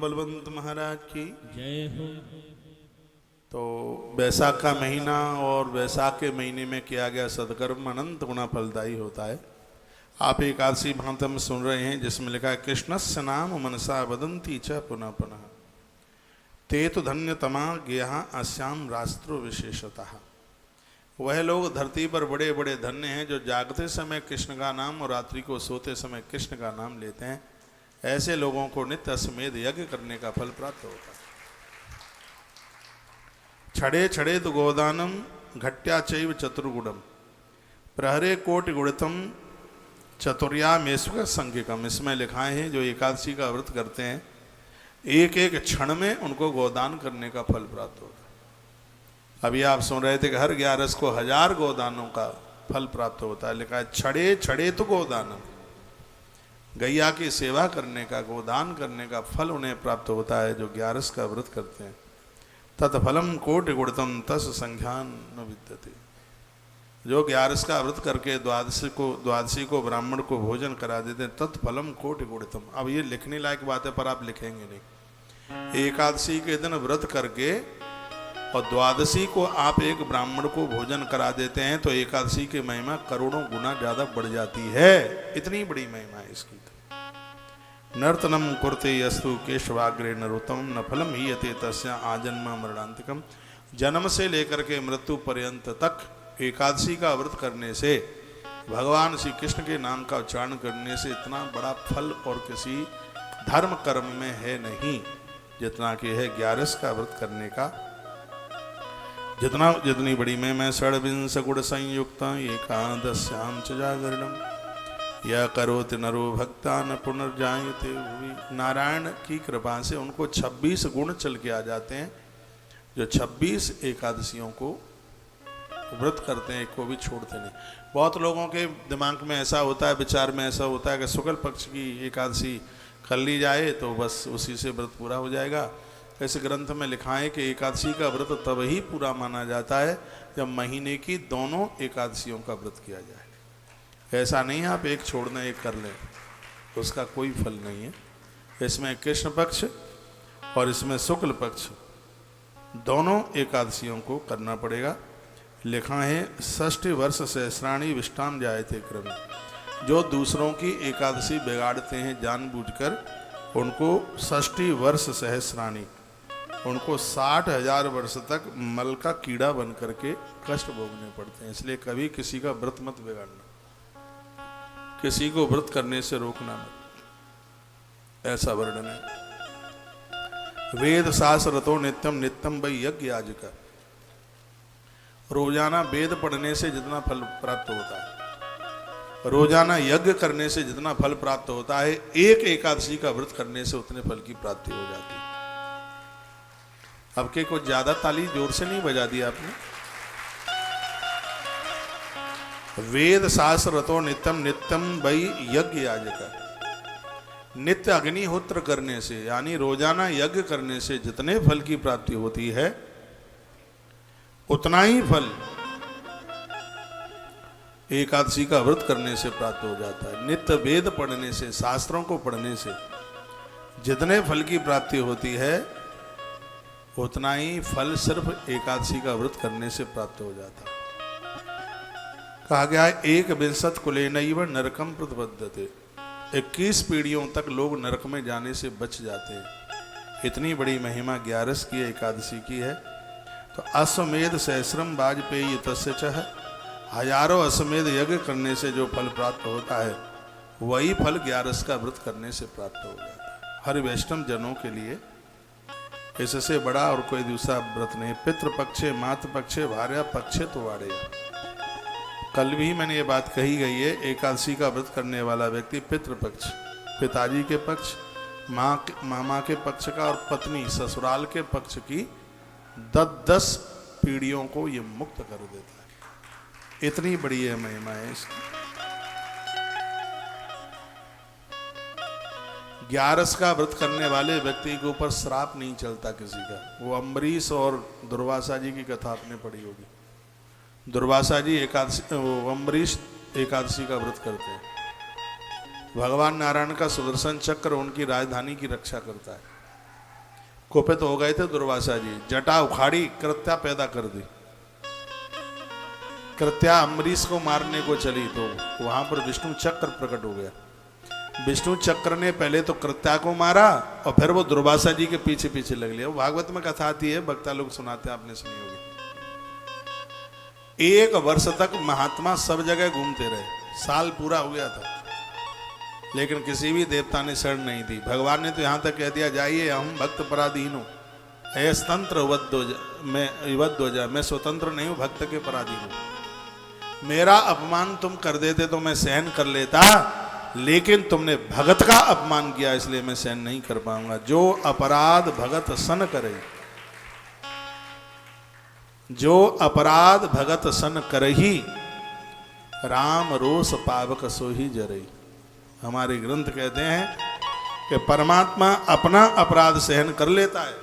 बलवंत महाराज की जय हो। तो वैशाख का महीना और वैशाख के महीने में किया गया सदकर्म अनंत गुना फलदायी होता है। आप एकादशी भांत में सुन रहे हैं जिसमें लिखा है कृष्णस्य नाम मनसा वदंती च पुनः पुनः ते तो धन्यतमा ज्ञा अस्याम राष्ट्रो विशेषतः। वह लोग धरती पर बड़े बड़े धन्य हैं जो जागते समय कृष्ण का नाम और रात्रि को सोते समय कृष्ण का नाम लेते हैं। ऐसे लोगों को नित्य अश्वमेध यज्ञ करने का फल प्राप्त होता है। छड़े छड़े तो गोदानम घट्या चैव चतुर्गुणम प्रहरे कोटि गुणितम चतुर्या मेस्व संज्ञकम। इसमें लिखाए हैं जो एकादशी का व्रत करते हैं एक एक क्षण में उनको गोदान करने का फल प्राप्त होता है। अभी आप सुन रहे थे कि हर 11 को 1000 गोदानों का फल प्राप्त होता है। लिखा है छड़े छड़े तो गोदानम, गैया की सेवा करने का गोदान करने का फल उन्हें प्राप्त होता है जो 11 का व्रत करते हैं। तत्फलम कोटि गुणतम तस् संज्ञान न विद्यते। जो 11 का व्रत करके द्वादशी को ब्राह्मण को भोजन करा देते हैं तत्फलम कोटि गुणतम। अब ये लिखने लायक बात है पर आप लिखेंगे नहीं। एकादशी के दिन व्रत करके और द्वादशी को आप एक ब्राह्मण को भोजन करा देते हैं तो एकादशी की महिमा करोड़ों गुना ज्यादा बढ़ जाती है। इतनी बड़ी महिमा है इसकी। नर्तनम कुर्ते यस्तु केशवाग्रे नरोत्तम न फलम ही यते तस्या आजन्म मरणांतिकम। जन्म से लेकर के मृत्यु पर्यंत तक एकादशी का व्रत करने से भगवान श्री कृष्ण के नाम का उच्चारण करने से इतना बड़ा फल और किसी धर्म कर्म में है नहीं जितना कि है 11 का व्रत करने का। जितनी बड़ी मैं षड्विंश गुण संयुक्त एकादश्याम च जागरणम यह करोति नरो भक्ता न पुनर्जायते हुई। नारायण की कृपा से उनको 26 गुण चल के आ जाते हैं जो 26 एकादशियों को व्रत करते हैं, एक को भी छोड़ते नहीं। बहुत लोगों के दिमाग में ऐसा होता है, विचार में ऐसा होता है कि शुक्ल पक्ष की एकादशी कर ली जाए तो बस उसी से व्रत पूरा हो जाएगा। इस ग्रंथ में लिखा है कि एकादशी का व्रत तब ही पूरा माना जाता है जब महीने की दोनों एकादशियों का व्रत किया जाए। ऐसा नहीं है आप एक छोड़ना एक कर लें, उसका कोई फल नहीं है। इसमें कृष्ण पक्ष और इसमें शुक्ल पक्ष दोनों एकादशियों को करना पड़ेगा। लिखा है 60 वर्ष सहस्राणी विष्टाम जायते क्रम। जो दूसरों की एकादशी बिगाड़ते हैं जानबूझकर उनको 60 वर्ष सहस्राणी उनको 60,000 वर्ष तक मल का कीड़ा बन करके कष्ट भोगने पड़ते हैं। इसलिए कभी किसी का व्रत मत बिगाड़ना, किसी को व्रत करने से रोकना मत, ऐसा वर्णन है। वेद शास्त्रतो नित्यम नित्यम वै यज्ञ याजक। रोजाना वेद पढ़ने से जितना फल प्राप्त होता है, रोजाना यज्ञ करने से जितना फल प्राप्त होता है, एक एकादशी का व्रत करने से उतने फल की प्राप्ति हो जाती है। अब के कुछ ज्यादा ताली जोर से नहीं बजा दी आपने। वेद शास्त्रतो नित्यम नित्यम वै यज्ञ याजक। नित्य अग्निहोत्र करने से, यानी रोजाना यज्ञ करने से जितने फल की प्राप्ति होती है, उतना ही फल एकादशी का व्रत करने से प्राप्त हो जाता है। नित्य वेद पढ़ने से, शास्त्रों को पढ़ने से जितने फल की प्राप्ति होती है, उतना ही फल सिर्फ एकादशी का व्रत करने से प्राप्त हो जाता है। कहा गया है, 21 कुलेनैव नरकम प्रतिपद्यते। 21 पीढ़ियों तक लोग नरक में जाने से बच जाते हैं। इतनी बड़ी महिमा 11 की एकादशी की है। तो अश्वमेध सहस्रम वाजपेयी तस्य चह। हजारों अश्वमेध यज्ञ करने से जो फल प्राप्त होता है, वही फल 11 का व्रत करने से प्राप्त हो जाता है। हर वैष्णव जनों के लिए इससे बड़ा और कोई दूसरा व्रत नहीं। पितृपक्षे मातृपक्षे भार्या पक्षे तो वाड़े। कल भी मैंने ये बात कही गई है, एकादशी का व्रत करने वाला व्यक्ति पितृपक्ष, पिताजी के पक्ष, मामा के पक्ष का और पत्नी ससुराल के पक्ष की 10 पीढ़ियों को ये मुक्त कर देता है। इतनी बड़ी है महिमा है इसकी। 11 का व्रत करने वाले व्यक्ति के ऊपर श्राप नहीं चलता किसी का। वो अम्बरीश और दुर्वासा जी की कथा आपने पढ़ी होगी। दुर्वासा जी एकादशी, अम्बरीश एकादशी का व्रत करते हैं। भगवान नारायण का सुदर्शन चक्र उनकी राजधानी की रक्षा करता है। कुपित हो गए थे दुर्वासा जी, जटा उखाड़ी, कृत्या पैदा कर दी। कृत्या अम्बरीश को मारने को चली तो वहां पर विष्णु चक्र प्रकट हो गया। विष्णु चक्र ने पहले तो कृत्या को मारा और फिर वो दुर्वासा जी के पीछे पीछे लग लिया। भागवत में कथा आती है, वक्ता लोग सुनाते हैं, आपने सुनी होगी। 1 वर्ष तक महात्मा सब जगह घूमते रहे, साल पूरा हो गया था, लेकिन किसी भी देवता ने शरण नहीं दी। भगवान ने तो यहां तक कह दिया, जाइए हम भक्त पराधीन हूं, स्वतंत्र वद्दो जा, मैं स्वतंत्र नहीं हूं, भक्त के पराधीन हूं। मेरा अपमान तुम कर देते तो मैं सहन कर लेता, लेकिन तुमने भगत का अपमान किया, इसलिए मैं सहन नहीं कर पाऊंगा। जो अपराध भगत सन करे, जो अपराध भगत सन करही, राम रोष पावक सोही जरई। हमारे ग्रंथ कहते हैं कि परमात्मा अपना अपराध सहन कर लेता है,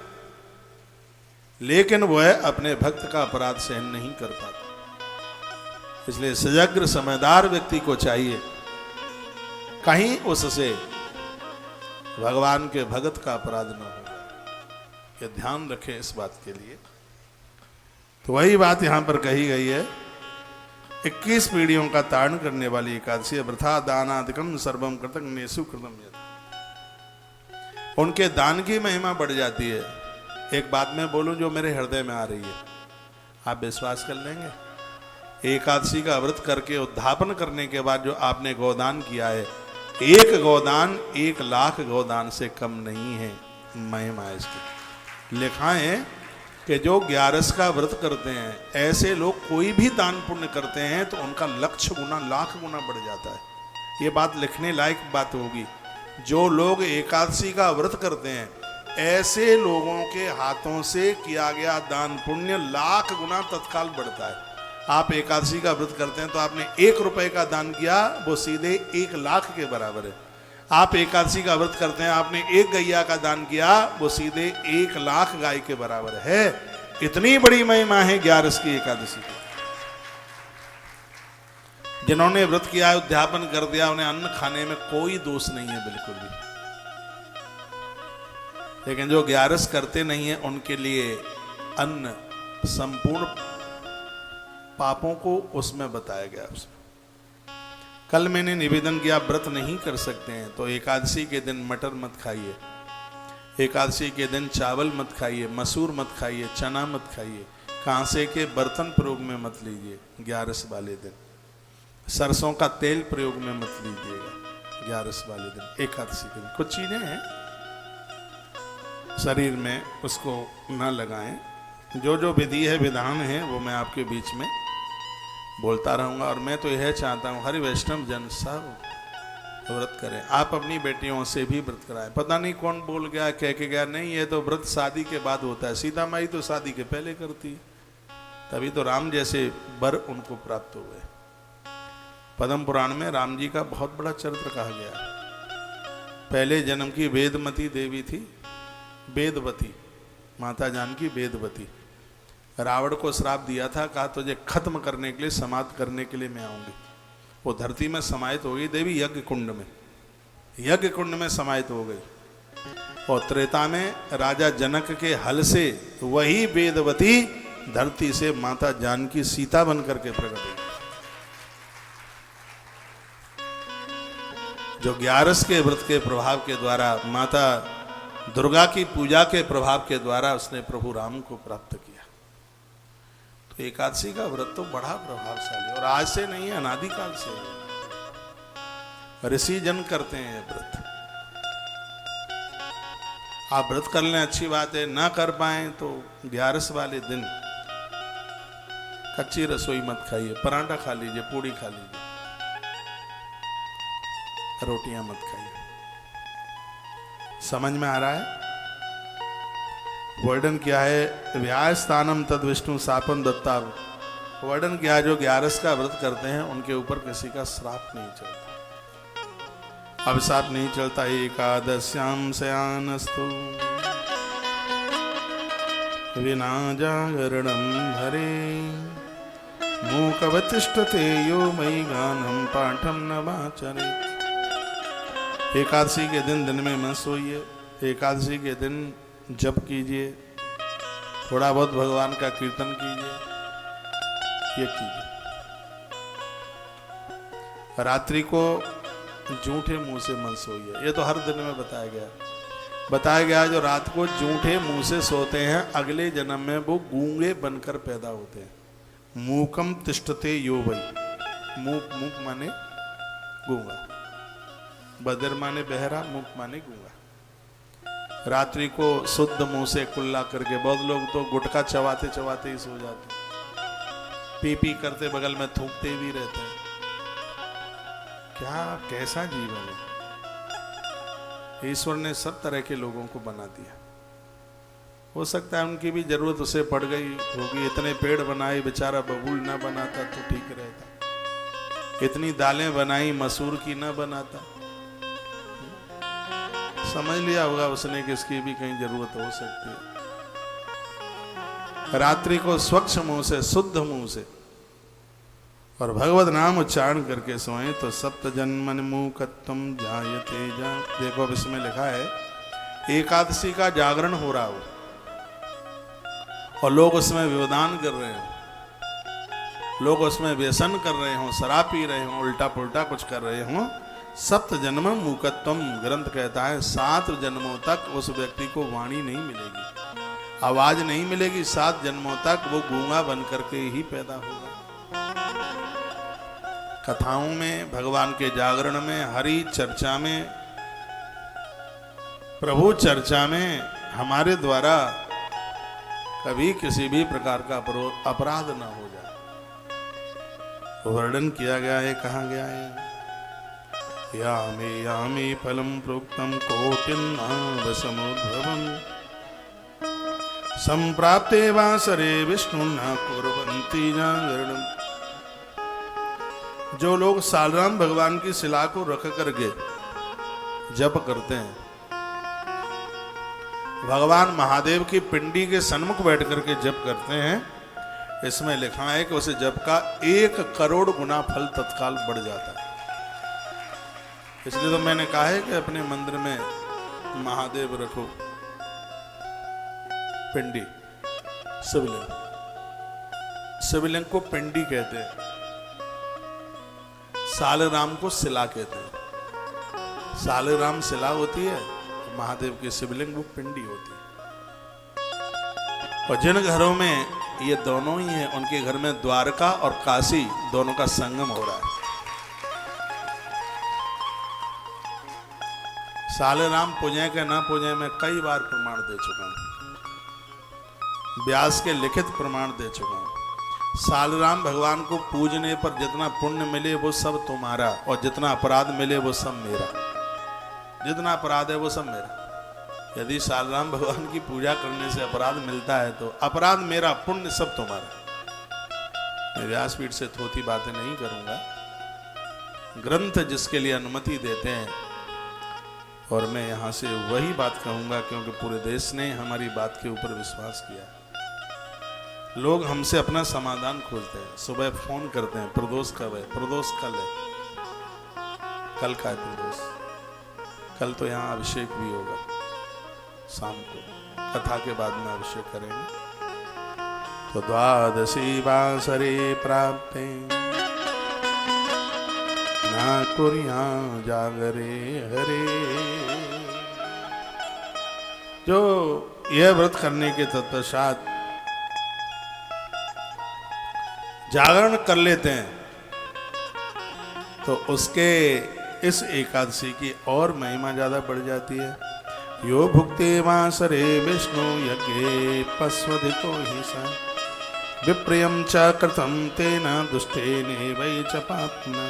लेकिन वह अपने भक्त का अपराध सहन नहीं कर पाता। इसलिए सजग्र समझदार व्यक्ति को चाहिए कहीं उससे भगवान के भगत का अपराध न हो। ये ध्यान रखें इस बात के लिए। तो वही बात यहां पर कही गई है, 21 पीढ़ियों का तारण करने वाली एकादशी। वृथा दानादिकम सर्वम कृतज्ञेषु कृतम यत्। उनके दान की महिमा बढ़ जाती है। एक बात मैं बोलूं जो मेरे हृदय में आ रही है, आप विश्वास कर लेंगे। एकादशी का व्रत करके उद्धापन करने के बाद जो आपने गोदान किया है, 1 गोदान 1 लाख गोदान से कम नहीं है महिमा इसकी। लिखा है कि जो 11 का व्रत करते हैं, ऐसे लोग कोई भी दान पुण्य करते हैं तो उनका लक्ष गुना लाख गुना बढ़ जाता है। ये बात लिखने लायक बात होगी। जो लोग एकादशी का व्रत करते हैं, ऐसे लोगों के हाथों से किया गया दान पुण्य लाख गुना तत्काल बढ़ता है। आप एकादशी का व्रत करते हैं तो आपने 1 रुपए का दान किया, वो सीधे 1 लाख के बराबर है। आप एकादशी का व्रत करते हैं, आपने 1 गैया का दान किया, वो सीधे 1 लाख गाय के बराबर है। इतनी बड़ी महिमा है 11 की एकादशी की। जिन्होंने व्रत किया है, उद्यापन कर दिया, उन्हें अन्न खाने में कोई दोष नहीं है बिल्कुल भी। लेकिन जो 11 करते नहीं है, उनके लिए अन्न संपूर्ण पापों को उसमें बताया गया। उसमें कल मैंने निवेदन किया, व्रत नहीं कर सकते हैं तो एकादशी के दिन मटर मत खाइए। एकादशी के दिन चावल मत खाइए, मसूर मत खाइए, चना मत खाइए, कांसे के बर्तन प्रयोग में मत लीजिए 11 वाले दिन, सरसों का तेल प्रयोग में मत लीजिएगा 11 वाले दिन, एकादशी के दिन। कुछ चीजें हैं शरीर में उसको ना लगाएं। जो जो विधि है, विधान है, वो मैं आपके बीच में बोलता रहूंगा। और मैं तो यह चाहता हूँ हरि वैष्णव जन सब व्रत करें। आप अपनी बेटियों से भी व्रत कराएं। पता नहीं कौन बोल गया, कह के गया, नहीं ये तो व्रत शादी के बाद होता है। सीता माई तो शादी के पहले करती है, तभी तो राम जैसे वर उनको प्राप्त हो गए। पद्म पुराण में राम जी का बहुत बड़ा चरित्र कहा गया है। पहले जन्म की वेदमती देवी थी, वेदवती माता जानकी वेदवती। रावण को श्राप दिया था, कहा तुझे खत्म करने के लिए, समाप्त करने के लिए मैं आऊंगी। वो धरती में समाहित हो गई देवी, यज्ञ कुंड में, यज्ञ कुंड में समाहित हो गई। और त्रेता में राजा जनक के हल से वही वेदवती धरती से माता जानकी सीता बनकर के प्रकट हुई। जो 11 के व्रत के प्रभाव के द्वारा, माता दुर्गा की पूजा के प्रभाव के द्वारा उसने प्रभु राम को प्राप्त किया। तो एकादशी का व्रत तो बड़ा प्रभावशाली, और आज से नहीं है, अनादिकाल से ऋषि जन करते हैं ये व्रत। आप व्रत कर लें, अच्छी बात है, ना कर पाए तो 11 वाले दिन कच्ची रसोई मत खाइए, पराठा खा लीजिए, पूड़ी खा लीजिए, रोटियां मत खाइए। समझ में आ रहा है? वर्णन किया है, व्याय स्थानम तद विष्णु शापन दत्ता। वर्णन किया, जो 11 का व्रत करते हैं उनके ऊपर किसी का श्राप नहीं चलता, अभिशाप नहीं चलता। एकादश्याम शयानस्तु विना जागरणम हरे मूकवतिष्ठते यो मयि गानम पाठम नवाचरेत्। एकादशी के दिन में मत सोइए, एकादशी के दिन जप कीजिए, थोड़ा बहुत भगवान का कीर्तन कीजिए, ये कीजिए। रात्रि को जूठे मुंह से मत सोइए, ये तो हर दिन में बताया गया जो रात को जूठे मुंह से सोते हैं अगले जन्म में वो गूंगे बनकर पैदा होते हैं। मूकम तिष्ठते यो वै, मूक माने गूंगा, बदर माने बहरा, मूक माने गूंगा। रात्रि को शुद्ध मुंह से कुल्ला करके, बहुत लोग तो गुटखा चबाते चबाते ही सो जाते, पी पी करते बगल में थूकते भी रहते हैं। क्या कैसा जीवन है! ईश्वर ने सब तरह के लोगों को बना दिया। हो सकता है उनकी भी जरूरत उसे पड़ गई होगी, इतने पेड़ बनाए, बेचारा बबूल ना बनाता तो ठीक रहता, इतनी दालें बनाई मसूर की ना बनाता। समझ लिया होगा उसने कि इसकी भी कहीं जरूरत हो सकती है। रात्रि को स्वच्छ मुंह से, शुद्ध मुंह से और भगवत नाम उच्चारण करके सोएं तो सप्त जन्मन मूकत्वम जायते जा। देखो अब इसमें लिखा है एकादशी का जागरण हो रहा हो और लोग उसमें व्यवधान कर रहे हो, लोग उसमें व्यसन कर रहे हो, शराब पी रहे हो, उल्टा पुल्टा कुछ कर रहे हो। सप्त जन्म मूकत्वम, ग्रंथ कहता है 7 जन्मों तक उस व्यक्ति को वाणी नहीं मिलेगी, आवाज नहीं मिलेगी। 7 जन्मों तक वो गूंगा बन करके ही पैदा होगा। कथाओं में, भगवान के जागरण में, हरि चर्चा में, प्रभु चर्चा में हमारे द्वारा कभी किसी भी प्रकार का अपराध ना हो जाए, वर्णन किया गया है। कहा गया है यामे फलम प्रोक्तम कोटिन्नाभ समुद्भवम संप्राप्ते वासरे विष्णु न कुर्वन्ति जागरणम। जो लोग सालराम भगवान की शिला को रख करके जप करते हैं, भगवान महादेव की पिंडी के सन्मुख बैठ करके जप करते हैं, इसमें लिखा है कि उसे जप का 1 करोड़ गुना फल तत्काल बढ़ जाता है। इसलिए तो मैंने कहा है कि अपने मंदिर में महादेव रखो पिंडी, शिवलिंग, शिवलिंग को पिंडी कहते हैं, सालराम को शिला कहते हैं। सालराम शिला होती है, महादेव की शिवलिंग वो पिंडी होती है। और जिन घरों में ये दोनों ही हैं, उनके घर में द्वारका और काशी दोनों का संगम हो रहा है। सालेराम पूजे के ना पूजे में कई बार प्रमाण दे चुका हूं, व्यास के लिखित प्रमाण दे चुका हूं। सालेराम भगवान को पूजने पर जितना पुण्य मिले वो सब तुम्हारा, और जितना अपराध मिले वो सब मेरा। जितना अपराध है वो सब मेरा। यदि सालेराम भगवान की पूजा करने से अपराध मिलता है तो अपराध मेरा, पुण्य सब तुम्हारा। मैं व्यासपीठ से थोथी बातें नहीं करूंगा। ग्रंथ जिसके लिए अनुमति देते हैं, और मैं यहां से वही बात कहूंगा क्योंकि पूरे देश ने हमारी बात के ऊपर विश्वास किया। लोग हमसे अपना समाधान खोजते हैं, सुबह फोन करते हैं, प्रदोष कब है, प्रदोष कल है, कल का है प्रदोष। कल तो यहाँ अभिषेक भी होगा, शाम को कथा के बाद में अभिषेक करेंगे। तो द्वादशी वासरे प्राप्ते ना कुर्या जागरे हरे। जो यह व्रत करने के तत्पश्चात जागरण कर लेते हैं तो उसके इस एकादशी की और महिमा ज्यादा बढ़ जाती है। यो भुक्ते वासरे विष्णु यज्ञे पस्वधिको ही सा विप्रियम च कृतं तेन दुष्टेने वै च पाप्ना।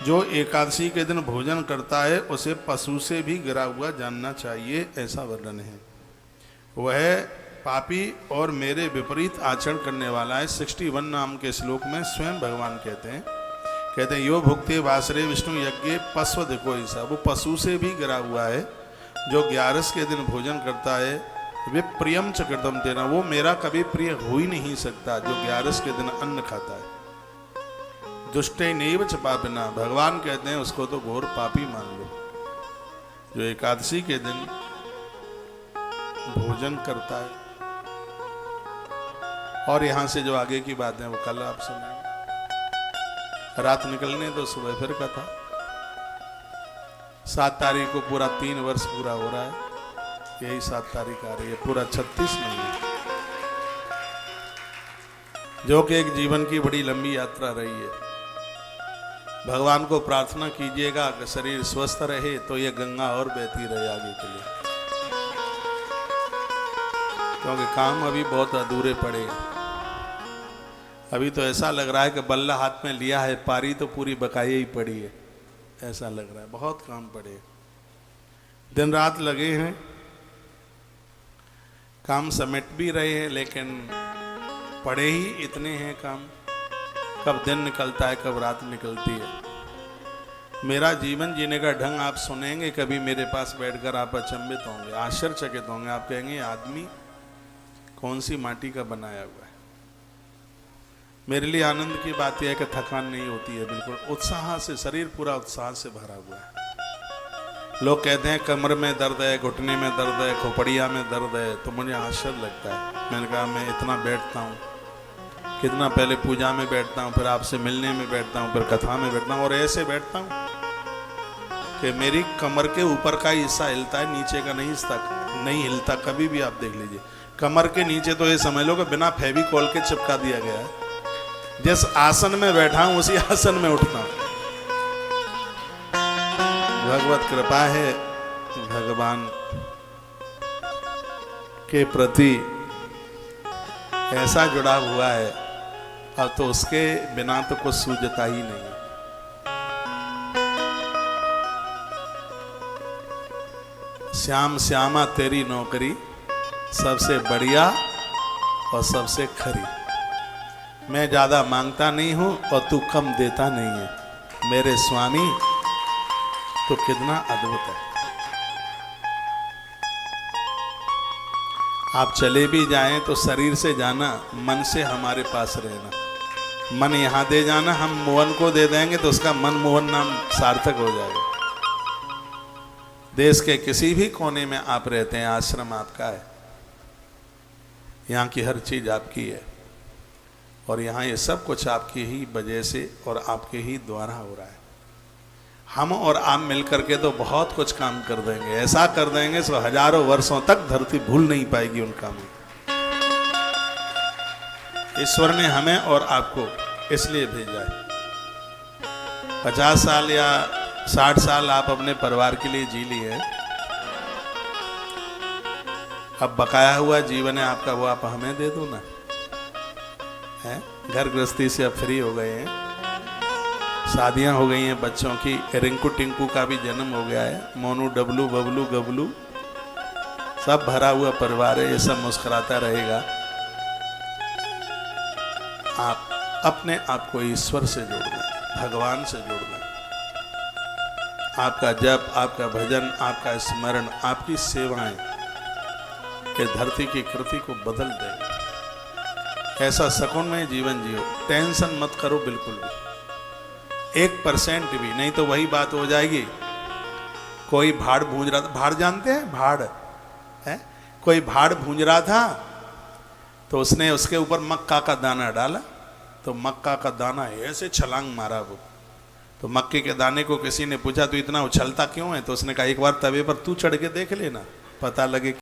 जो एकादशी के दिन भोजन करता है उसे पशु से भी गिरा हुआ जानना चाहिए, ऐसा वर्णन है। वह पापी और मेरे विपरीत आचरण करने वाला है। 61 नाम के श्लोक में स्वयं भगवान कहते हैं यो भुक्ते वासरे विष्णु यज्ञ पस्वधिको ही सा। वो पशु से भी गिरा हुआ है। जो 11 के दिन भोजन करता है वे प्रियम च कृतम तेना, वो मेरा कभी प्रिय हो ही नहीं सकता जो 11 के दिन अन्न खाता है। दुष्टे नैव च पापिना, भगवान कहते हैं उसको तो घोर पापी मान लो जो एकादशी के दिन भोजन करता है। और यहां से जो आगे की बात है वो कल आप सुनेंगे। रात निकलने तो सुबह फिर कथा। 7 तारीख को पूरा 3 वर्ष पूरा हो रहा है। यही 7 तारीख आ रही है, पूरा 36 महीने, जो कि एक जीवन की बड़ी लंबी यात्रा रही है। भगवान को प्रार्थना कीजिएगा कि शरीर स्वस्थ रहे तो ये गंगा और बहती रहे आगे के लिए, क्योंकि काम अभी बहुत अधूरे पड़े हैं। अभी तो ऐसा लग रहा है कि बल्ला हाथ में लिया है, पारी तो पूरी बकाई ही पड़ी है, ऐसा लग रहा है। बहुत काम पड़े, दिन रात लगे हैं, काम समेट भी रहे हैं, लेकिन पड़े ही इतने हैं काम। कब दिन निकलता है, कब रात निकलती है। मेरा जीवन जीने का ढंग आप सुनेंगे, कभी मेरे पास बैठकर आप अचंभित होंगे, आश्चर्यचकित होंगे। आप कहेंगे आदमी कौन सी माटी का बनाया हुआ है। मेरे लिए आनंद की बात यह है कि थकान नहीं होती है, बिल्कुल उत्साह से, शरीर पूरा उत्साह से भरा हुआ है। लोग कहते हैं कमर में दर्द है, घुटने में दर्द है, खोपड़िया में दर्द है, तो मुझे आश्चर्य लगता है। मैंने कहा मैं इतना बैठता हूँ, कितना पहले पूजा में बैठता हूँ, फिर आपसे मिलने में बैठता हूँ, फिर कथा में बैठता हूँ, और ऐसे बैठता हूँ कि मेरी कमर के ऊपर का हिस्सा हिलता है, नीचे का नहीं हिलता। कभी भी आप देख लीजिए, कमर के नीचे तो ये समझ लो कि बिना फेविकॉल के चिपका दिया गया है। जिस आसन में बैठा हूं उसी आसन में उठता हूं। भगवत कृपा है, भगवान के प्रति ऐसा जुड़ा हुआ है, अब तो उसके बिना तो कुछ सूझता ही नहीं। श्याम श्यामा तेरी नौकरी सबसे बढ़िया और सबसे खरी। मैं ज्यादा मांगता नहीं हूं और तू कम देता नहीं है। मेरे स्वामी तो कितना अद्भुत है। आप चले भी जाएं तो शरीर से जाना, मन से हमारे पास रहना। मन यहां दे जाना, हम मोहन को दे देंगे तो उसका मनमोहन नाम सार्थक हो जाएगा। देश के किसी भी कोने में आप रहते हैं, आश्रम आपका है, यहाँ की हर चीज आपकी है, और यहाँ ये सब कुछ आपकी ही वजह से और आपके ही द्वारा हो रहा है। हम और आप मिलकर के तो बहुत कुछ काम कर देंगे, ऐसा कर देंगे सो हजारों वर्षों तक धरती भूल नहीं पाएगी उन कामों। ईश्वर ने हमें और आपको इसलिए भेजा है। 50 साल या 60 साल आप अपने परिवार के लिए जी लिए, अब बकाया हुआ जीवन है आपका, वो आप हमें दे दो ना। है घर गृहस्थी से अब फ्री हो गए हैं, शादियां हो गई हैं बच्चों की, रिंकू टिंकू का भी जन्म हो गया है, मोनू डबलू बबलू गबलू सब भरा हुआ परिवार है, ये सब मुस्कुराता रहेगा। आप अपने आप को ईश्वर से जोड़ दें, भगवान से जोड़ दें। आपका जप, आपका भजन, आपका स्मरण, आपकी सेवाएं ये धरती की कृति को बदल देंगे। ऐसा सकून में जीवन जियो, टेंशन मत करो बिल्कुल भी, 1% भी नहीं तो वही बात हो जाएगी। कोई भाड़ भूंज रहा था, भाड़ जानते हैं, भाड़ है, कोई भाड़ भूंज रहा था तो उसने उसके ऊपर मक्का का दाना डाला, तो मक्का का दाना ऐसे छलांग मारा वो, तो मक्के के दाने को किसी ने पूछा तो इतना उछलता क्यों है, तो उसने कहा एक बार तवे पर तू चढ़ के देख लेना, पता लगे।